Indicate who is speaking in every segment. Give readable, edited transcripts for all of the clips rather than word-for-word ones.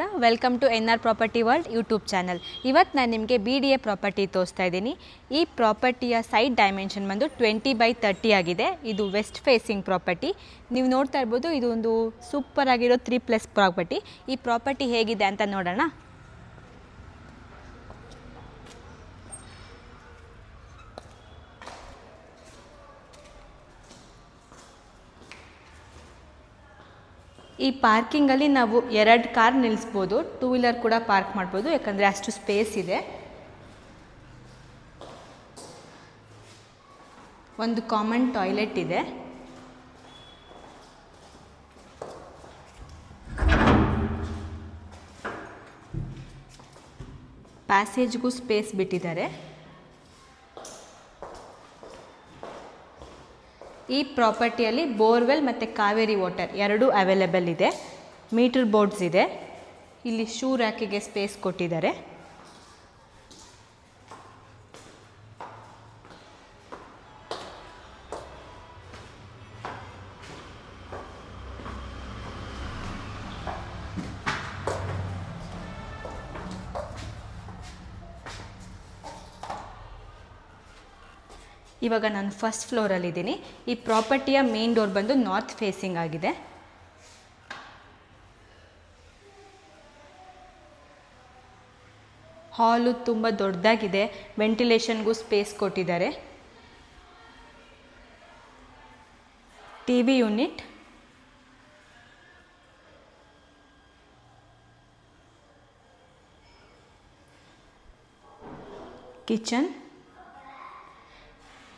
Speaker 1: ನಮಸ್ಕಾರ, welcome to NR property world YouTube channel. ಇವತ್ತು ನಾನು ನಿಮಗೆ BDA ಪ್ರಾಪರ್ಟಿ ತೋರಿಸ್ತಾ ಇದ್ದೀನಿ. ಈ ಪ್ರಾಪರ್ಟಿಯ ಸೈಟ್ ಡೈಮೆನ್ಷನ್ ಬಂದು 20/30 ಆಗಿದೆ. ಇದು ವೆಸ್ಟ್ ಫೇಸಿಂಗ್ ಪ್ರಾಪರ್ಟಿ. ನೀವು ನೋಡ್ತಾ ಇರ್ಬೋದು, ಇದು ಒಂದು ಸೂಪರ್ ಆಗಿರೋ 3+ ಪ್ರಾಪರ್ಟಿ. ಈ ಪ್ರಾಪರ್ಟಿ ಹೇಗಿದೆ ಅಂತ ನೋಡೋಣ. ಈ ಪಾರ್ಕಿಂಗಲ್ಲಿ ನಾವು 2 ಕಾರ್ ನಿಲ್ಲಿಸ್ಬೋದು, 2 ವೀಲರ್ ಕೂಡ ಪಾರ್ಕ್ ಮಾಡ್ಬೋದು, ಯಾಕಂದರೆ ಅಷ್ಟು ಸ್ಪೇಸ್ ಇದೆ. ಒಂದು ಕಾಮನ್ ಟಾಯ್ಲೆಟ್ ಇದೆ. ಪ್ಯಾಸೇಜ್ಗೂ ಸ್ಪೇಸ್ ಬಿಟ್ಟಿದ್ದಾರೆ. ಈ ಪ್ರಾಪರ್ಟಿಯಲ್ಲಿ ಬೋರ್ವೆಲ್ ಮತ್ತು ಕಾವೇರಿ ವಾಟರ್ ಎರಡೂ ಅವೈಲೇಬಲ್ ಇದೆ. ಮೀಟರ್ ಬೋರ್ಡ್ಸ್ ಇದೆ. ಇಲ್ಲಿ ಶೂ ರ್ಯಾಕಿಗೆ ಸ್ಪೇಸ್ ಕೊಟ್ಟಿದ್ದಾರೆ. ಇವಾಗ ನಾನು ಫಸ್ಟ್ ಫ್ಲೋರಲ್ಲಿದ್ದೀನಿ. ಈ ಪ್ರಾಪರ್ಟಿಯ ಮೇನ್ ಡೋರ್ ಬಂದು ನಾರ್ತ್ ಫೇಸಿಂಗ್ ಆಗಿದೆ. ಹಾಲು ತುಂಬ ದೊಡ್ಡದಾಗಿದೆ. ವೆಂಟಿಲೇಷನ್ಗೂ ಸ್ಪೇಸ್ ಕೊಟ್ಟಿದ್ದಾರೆ. TV ಯೂನಿಟ್,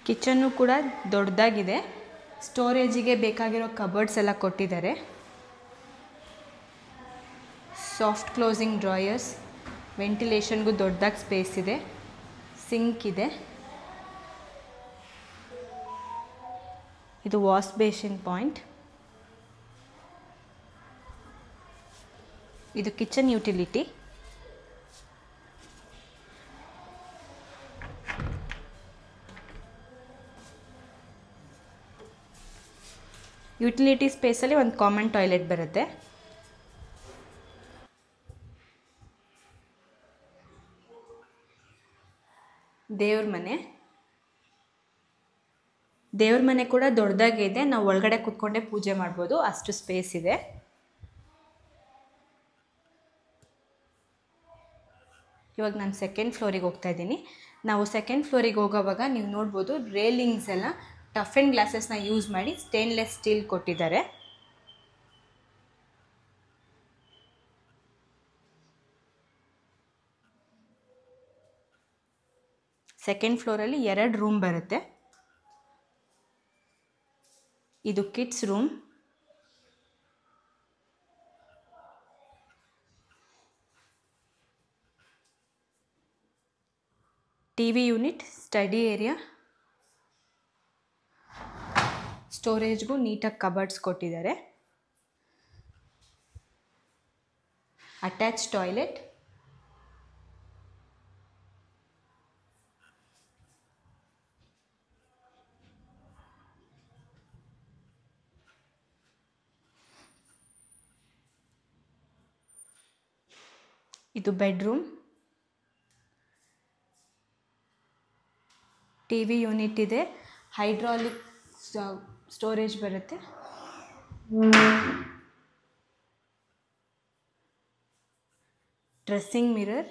Speaker 1: ಕಿಚನ್ನು ಕೂಡ ದೊಡ್ಡದಾಗಿದೆ. ಸ್ಟೋರೇಜಿಗೆ ಬೇಕಾಗಿರೋ ಕಬೋರ್ಡ್ಸ್ ಎಲ್ಲ ಕೊಟ್ಟಿದ್ದಾರೆ. ಸಾಫ್ಟ್ ಕ್ಲೋಸಿಂಗ್ ಡ್ರಾಯರ್ಸ್, ವೆಂಟಿಲೇಷನ್ಗೂ ದೊಡ್ಡದಾಗಿ ಸ್ಪೇಸ್ ಇದೆ. ಸಿಂಕ್ ಇದೆ. ಇದು ವಾಶ್ ಬೇಸಿನ್ ಪಾಯಿಂಟ್. ಇದು ಕಿಚನ್ ಯುಟಿಲಿಟಿ. ಯುಟಿಲಿಟಿ ಸ್ಪೇಸಲ್ಲಿ ಒಂದು ಕಾಮನ್ ಟಾಯ್ಲೆಟ್ ಬರುತ್ತೆ. ದೇವ್ರ ಮನೆ ಕೂಡ ದೊಡ್ಡದಾಗಿ ಇದೆ. ನಾವು ಒಳಗಡೆ ಕೂತ್ಕೊಂಡೆ ಪೂಜೆ ಮಾಡ್ಬೋದು, ಅಷ್ಟು ಸ್ಪೇಸ್ ಇದೆ. ಇವಾಗ ನಾನು ಸೆಕೆಂಡ್ ಫ್ಲೋರಿಗೆ ಹೋಗ್ತಾ ಇದ್ದೀನಿ. ನಾವು ಸೆಕೆಂಡ್ ಫ್ಲೋರಿಗೆ ಹೋಗೋವಾಗ ನೀವು ನೋಡ್ಬೋದು, ರೇಲಿಂಗ್ಸ್ ಎಲ್ಲ ಟಫ್ ಆ್ಯಂಡ್ ಗ್ಲಾಸಸ್ನ ಯೂಸ್ ಮಾಡಿ ಸ್ಟೇನ್ಲೆಸ್ ಸ್ಟೀಲ್ ಕೊಟ್ಟಿದ್ದಾರೆ. ಸೆಕೆಂಡ್ ಫ್ಲೋರಲ್ಲಿ 2 ರೂಮ್ ಬರುತ್ತೆ. ಇದು kids room. TV unit, study area, ಸ್ಟೋರೇಜ್ಗೂ ನೀಟಾಗಿ ಕಬರ್ಡ್ಸ್ ಕೊಟ್ಟಿದ್ದಾರೆ. ಅಟ್ಯಾಚ್ ಟಾಯ್ಲೆಟ್, ಇದು ಬೆಡ್ರೂಮ್. TV ಯೂನಿಟ್ ಇದೆ. ಹೈಡ್ರಾಲಿಕ್ ಸ್ಟೋರೇಜ್ ಬರುತ್ತೆ. ಡ್ರೆಸ್ಸಿಂಗ್ ಮಿರರ್,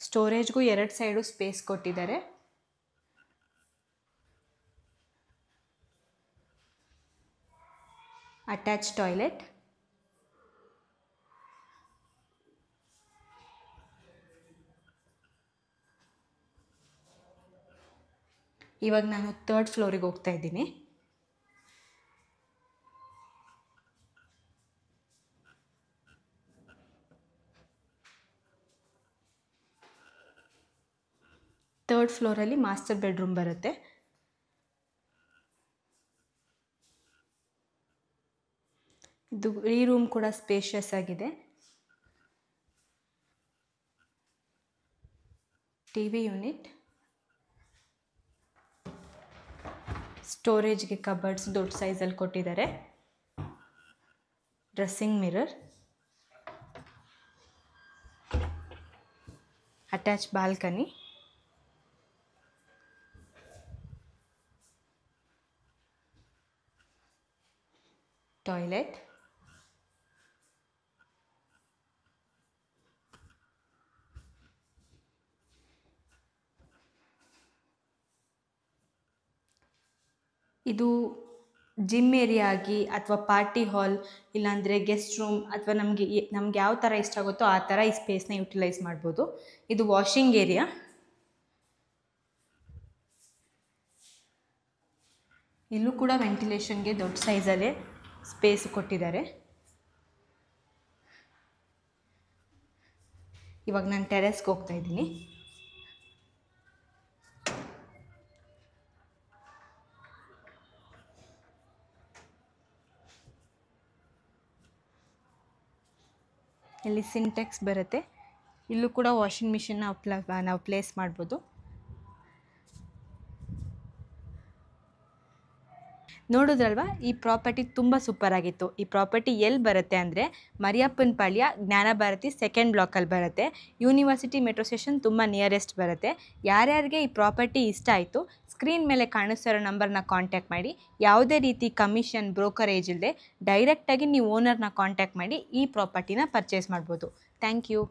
Speaker 1: ಸ್ಟೋರೇಜ್ಗೂ 2 ಸೈಡು ಸ್ಪೇಸ್ ಕೊಟ್ಟಿದ್ದಾರೆ. ಅಟ್ಯಾಚ್ ಟಾಯ್ಲೆಟ್, ಇವಾಗ ನಾನು 3rd ಫ್ಲೋರಿಗೆ ಹೋಗ್ತಾ ಇದ್ದೀನಿ. ಥರ್ಡ್ ಫ್ಲೋರಲ್ಲಿ ಮಾಸ್ಟರ್ ಬೆಡ್ರೂಮ್ ಬರುತ್ತೆ. ಈ ರೂಮ್ ಕೂಡ ಸ್ಪೇಷಿಯಸ್ ಆಗಿದೆ. ಟಿವಿ ಯೂನಿಟ್, ಸ್ಟೋರೇಜ್ಗೆ ಕಬರ್ಡ್ಸ್ ದೊಡ್ಡ ಸೈಜಲ್ಲಿ ಕೊಟ್ಟಿದ್ದಾರೆ. Dressing mirror, attach balcony, toilet, ಇದು ಜಿಮ್ ಏರಿಯಾ ಆಗಿ ಅಥವಾ ಪಾರ್ಟಿ ಹಾಲ್ ಇಲ್ಲಾಂದರೆ ಗೆಸ್ಟ್ ರೂಮ್ ಅಥವಾ ನಮಗೆ ಯಾವ ಥರ ಇಷ್ಟ ಆಗುತ್ತೋ ಆ ಥರ ಈ ಸ್ಪೇಸ್ನ ಯುಟಿಲೈಸ್ ಮಾಡ್ಬೋದು. ಇದು ವಾಷಿಂಗ್ ಏರಿಯಾ. ಇಲ್ಲೂ ಕೂಡ ವೆಂಟಿಲೇಷನ್ಗೆ ದೊಡ್ಡ ಸೈಜಲ್ಲೇ ಸ್ಪೇಸ್ ಕೊಟ್ಟಿದ್ದಾರೆ. ಇವಾಗ ನಾನು ಟೆರೆಸ್ಗೆ ಹೋಗ್ತಾ ಇದ್ದೀನಿ. ಇಲ್ಲಿ ಸಿಂಟೆಕ್ಸ್ ಬರುತ್ತೆ. ಇಲ್ಲೂ ಕೂಡ ವಾಷಿಂಗ್ ಮಿಷಿನ್ ನಾವು ಪ್ಲೇಸ್ ಮಾಡ್ಬೋದು. ನೋಡಿದ್ರಲ್ವಾ, ಈ ಪ್ರಾಪರ್ಟಿ ತುಂಬ ಸೂಪರ್ ಆಗಿತ್ತು. ಈ ಪ್ರಾಪರ್ಟಿ ಎಲ್ಲಿ ಬರುತ್ತೆ ಅಂದರೆ ಮರಿಯಪ್ಪನಪಾಳ್ಯ ಜ್ಞಾನಭಾರತಿ 2nd ಬ್ಲಾಕಲ್ಲಿ ಬರುತ್ತೆ. ಯೂನಿವರ್ಸಿಟಿ ಮೆಟ್ರೋ ಸ್ಟೇಷನ್ ತುಂಬ ನಿಯರೆಸ್ಟ್ ಬರುತ್ತೆ. ಯಾರ್ಯಾರಿಗೆ ಈ ಪ್ರಾಪರ್ಟಿ ಇಷ್ಟ ಆಯಿತು, ಸ್ಕ್ರೀನ್ ಮೇಲೆ ಕಾಣಿಸ್ತಿರೋ ನಂಬರ್ನ ಕಾಂಟ್ಯಾಕ್ಟ್ ಮಾಡಿ. ಯಾವುದೇ ರೀತಿ ಕಮಿಷನ್, ಬ್ರೋಕರೇಜ್ ಇಲ್ಲದೆ ಡೈರೆಕ್ಟಾಗಿ ನೀವು ಓನರ್ನ ಕಾಂಟ್ಯಾಕ್ಟ್ ಮಾಡಿ ಈ ಪ್ರಾಪರ್ಟಿನ ಪರ್ಚೇಸ್ ಮಾಡ್ಬೋದು. Thank you.